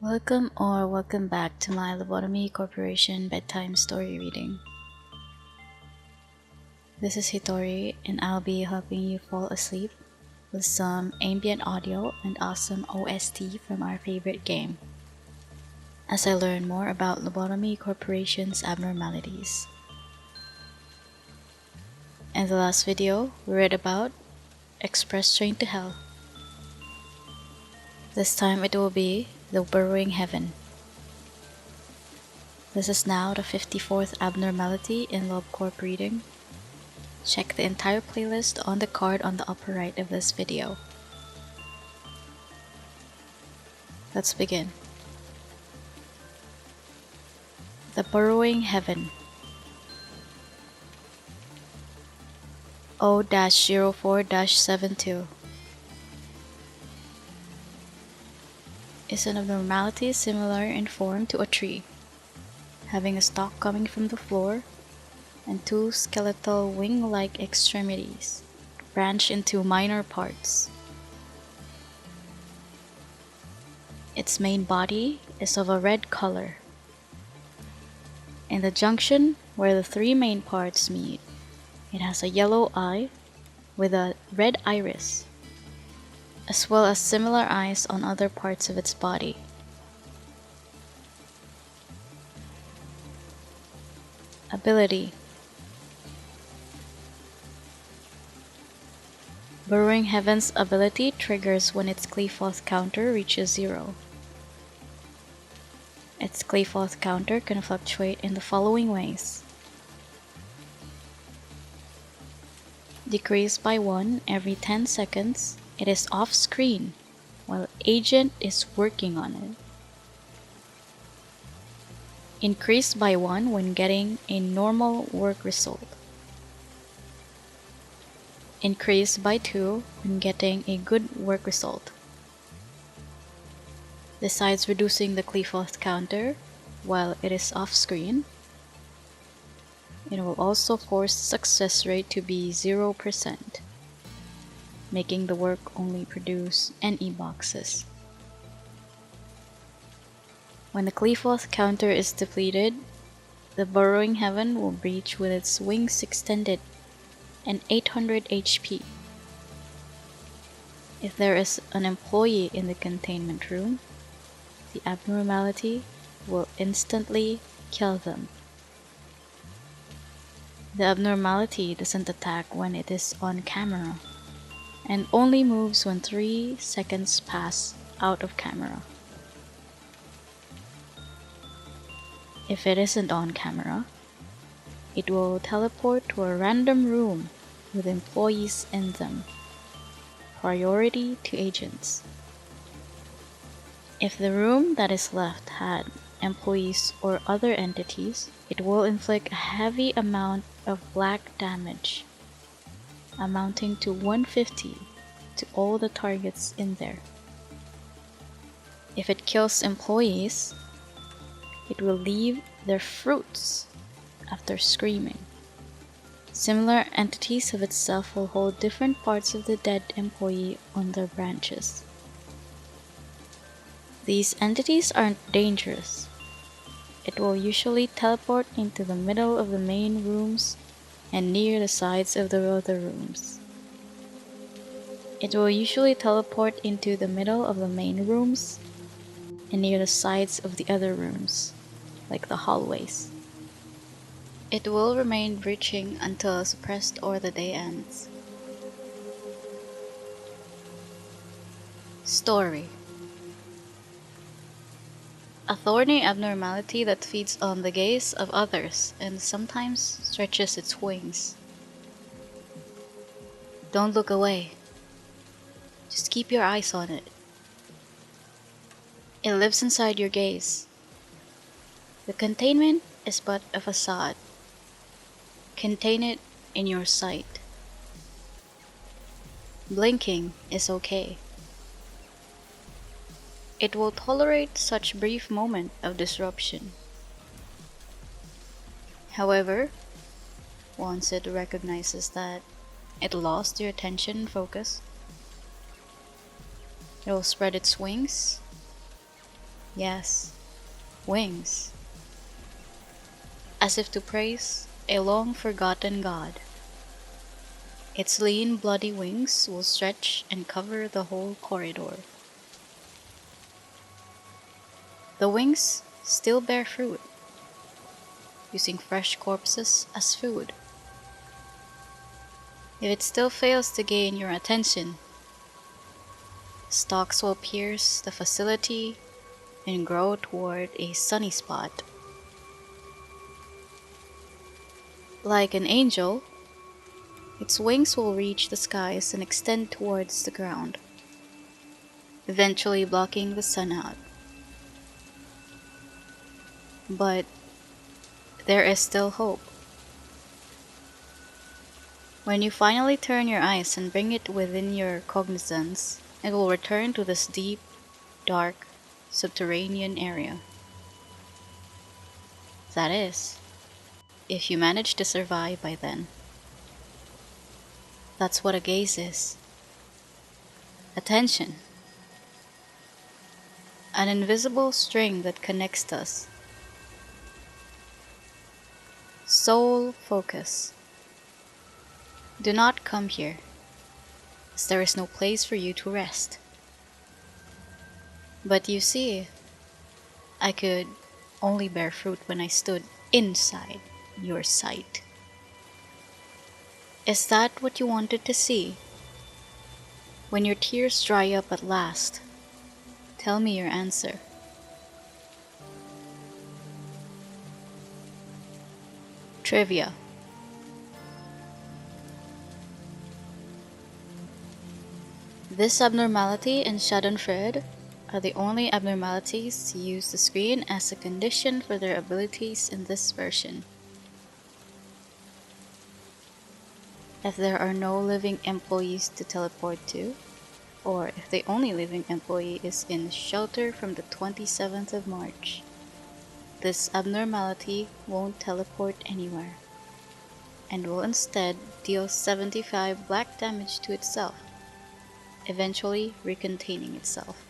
Welcome back to my Lobotomy Corporation bedtime story reading. This is Hitori, and I'll be helping you fall asleep with some ambient audio and awesome OST from our favorite game, as I learn more about Lobotomy Corporation's abnormalities. In the last video, we read about Express Train to Hell. This time it will be the Burrowing Heaven. This is now the 54th abnormality in Lob Corp reading. Check the entire playlist on the card on the upper right of this video. Let's begin. The Burrowing Heaven. O-04-72 is an abnormality similar in form to a tree, having a stalk coming from the floor and two skeletal wing-like extremities branch into minor parts. Its main body is of a red color. In the junction where the three main parts meet, it has a yellow eye with a red iris, as well as similar eyes on other parts of its body. Ability. Burrowing Heaven's ability triggers when its Qliphothr counter reaches 0. Its Qliphothr counter can fluctuate in the following ways. Decrease by 1 every 10 seconds. It is off screen while agent is working on it. Increase by 1 when getting a normal work result. Increase by 2 when getting a good work result. Besides reducing the Qliphothr counter while it is off screen, it will also force the success rate to be 0%, making the work only produce NE boxes. When the Qliphothr counter is depleted, the Burrowing Heaven will breach with its wings extended and 800 HP. If there is an employee in the containment room, the abnormality will instantly kill them. The abnormality doesn't attack when it is on camera, and only moves when 3 seconds pass out of camera. If it isn't on camera, it will teleport to a random room with employees in them. Priority to agents. If the room that is left had employees or other entities, it will inflict a heavy amount of black damage, amounting to 150 to all the targets in there. If it kills employees, it will leave their fruits after screaming. Similar entities of itself will hold different parts of the dead employee on their branches. These entities aren't dangerous. It will usually teleport into the middle of the main rooms and near the sides of the other rooms. It will usually teleport into the middle of the main rooms and near the sides of the other rooms, like the hallways. It will remain breaching until suppressed or the day ends. Story. A thorny abnormality that feeds on the gaze of others and sometimes stretches its wings. Don't look away. Just keep your eyes on it. It lives inside your gaze. The containment is but a facade. Contain it in your sight. Blinking is okay. It will tolerate such brief moment of disruption. However, once it recognizes that it lost your attention and focus, it will spread its wings Yes, wings. As if to praise a long forgotten god. Its lean, bloody wings will stretch and cover the whole corridor. The wings still bear fruit, using fresh corpses as food. If it still fails to gain your attention, stalks will pierce the facility and grow toward a sunny spot. Like an angel, its wings will reach the skies and extend towards the ground, eventually blocking the sun out. But there is still hope. When you finally turn your eyes and bring it within your cognizance, it will return to this deep, dark, subterranean area. That is, if you manage to survive by then. That's what a gaze is. Attention. An invisible string that connects us. Soul focus. Do not come here, as there is no place for you to rest. But you see, I could only bear fruit when I stood inside your sight. Is that what you wanted to see? When your tears dry up at last, tell me your answer. Trivia. This abnormality and Schadenfreude are the only abnormalities to use the screen as a condition for their abilities in this version. If there are no living employees to teleport to, or if the only living employee is in shelter from the 27th of March, this abnormality won't teleport anywhere, and will instead deal 75 black damage to itself, eventually recontaining itself.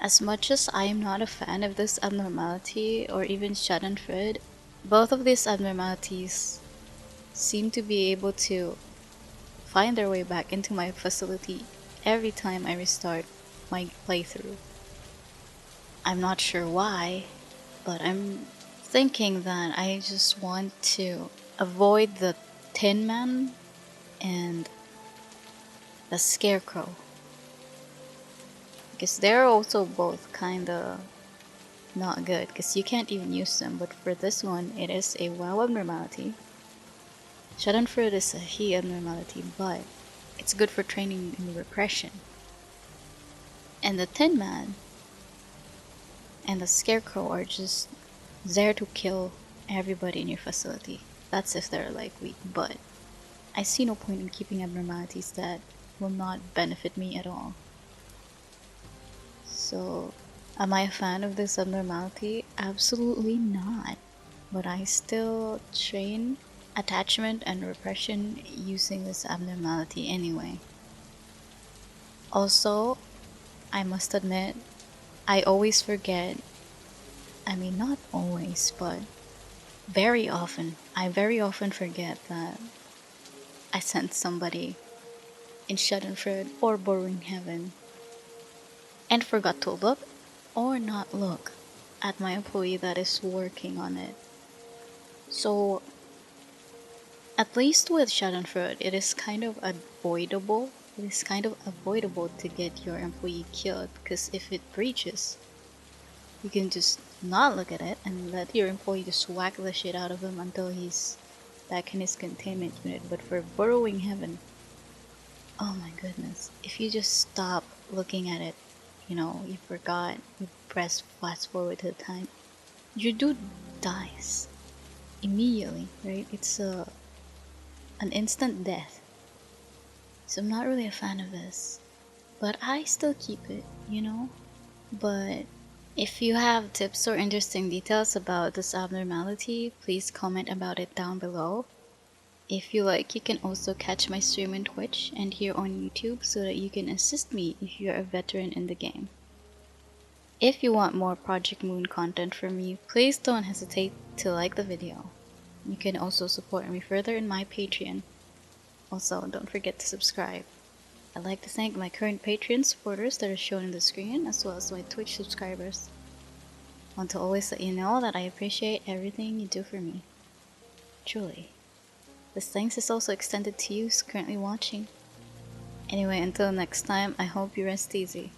As much as I am not a fan of this abnormality or even Schadenfreude, both of these abnormalities seem to be able to find their way back into my facility every time I restart my playthrough. I'm not sure why, but I'm thinking that I just want to avoid the Tin Man and the Scarecrow, because they're also both kinda not good, because you can't even use them. But for this one, it is a WoW abnormality. Schadenfreude is a He abnormality, but it's good for training in repression. And the Tin Man and the Scarecrow are just there to kill everybody in your facility. That's if they're like weak, but I see no point in keeping abnormalities that will not benefit me at all. So, am I a fan of this abnormality? Absolutely not. But I still train attachment and repression using this abnormality anyway. Also, I must admit, I always forget. I mean, not always, but very often. I very often forget that I sent somebody in Schadenfreude or Burrowing Heaven and forgot to look or not look at my employee that is working on it. So, at least with Schadenfreude, it is kind of avoidable. It is kind of avoidable to get your employee killed, because if it breaches, you can just not look at it and let your employee just whack the shit out of him until he's back in his containment unit. But for Burrowing Heaven, oh my goodness, if you just stop looking at it, you forgot, you press fast forward to the time, your dude dies immediately, right? It's an instant death. So I'm not really a fan of this, but I still keep it, But if you have tips or interesting details about this abnormality, please comment about it down below. If you like, you can also catch my stream on Twitch and here on YouTube so that you can assist me if you're a veteran in the game. If you want more Project Moon content from me, please don't hesitate to like the video. You can also support me further in my Patreon. Also, don't forget to subscribe. I'd like to thank my current Patreon supporters that are shown on the screen, as well as my Twitch subscribers. I want to always let you know that I appreciate everything you do for me. Truly. This thanks is also extended to you currently watching. Anyway, until next time, I hope you rest easy.